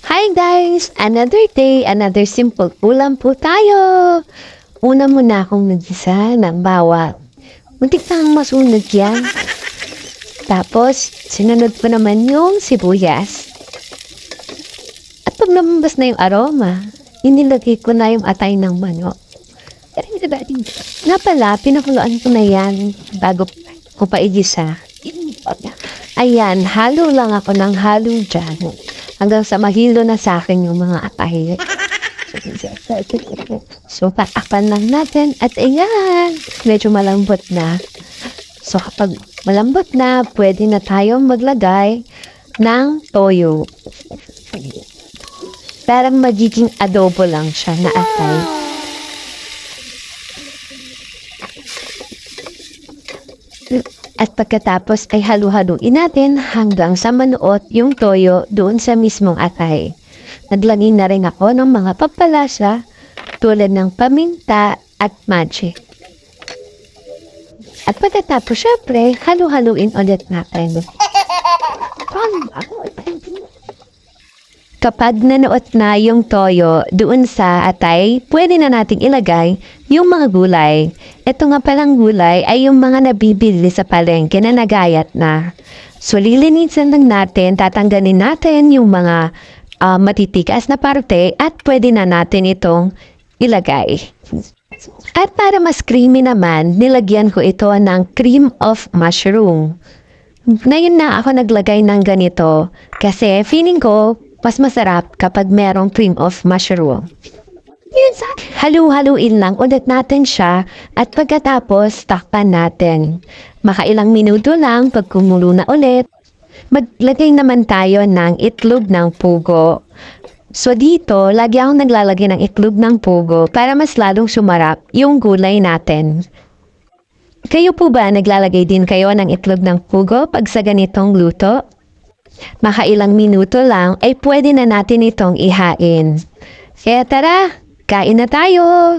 Hi guys! Another day, another simple ulam po tayo! Una muna akong nagisa ng bawang. Muntik nang masunog yan. Tapos, sinunod ko naman yung sibuyas. At pag lumabas na yung aroma, inilagay ko na yung atay ng manok. Nga pala, pinakuluan ko na yan bago ko pa igisa. Ayan, halo lang ako ng halo dyan. Hanggang sa mahilo na sa akin yung mga atay. So, patakpan lang natin. At ayan, medyo malambot na. So, kapag malambot na, pwede na tayong maglagay ng toyo. Parang magiging adobo lang siya na atay. At pagkatapos ay halu-haluin natin hanggang sa manuot yung toyo doon sa mismong atay. Naglagay na rin ako ng mga pampalasa tulad ng paminta at magic. At pagkatapos syempre, halu-haluin ulit natin. Kapag nanuot na yung toyo doon sa atay, pwede na nating ilagay yung mga gulay. Ito nga palang gulay ay yung mga nabibili sa palengke na nagayat na. So, lilinisan lang natin, tatanggalin natin yung mga matitikas na parte at pwede na natin itong ilagay. At para mas creamy naman, nilagyan ko ito ng cream of mushroom. Ngayon na ako naglagay ng ganito kasi feeling ko mas masarap kapag merong cream of mushroom. Halu-haluin lang ulit natin siya at pagkatapos takpan natin. Makailang minuto lang pag kumulo na ulit. Maglagay naman tayo ng itlog ng pugo. So dito, lagi akong naglalagay ng itlog ng pugo para mas lalong sumarap yung gulay natin. Kayo po ba naglalagay din kayo ng itlog ng pugo pag sa ganitong luto? Makailang minuto lang ay pwede na natin itong ihain. Kaya tara, kain na tayo!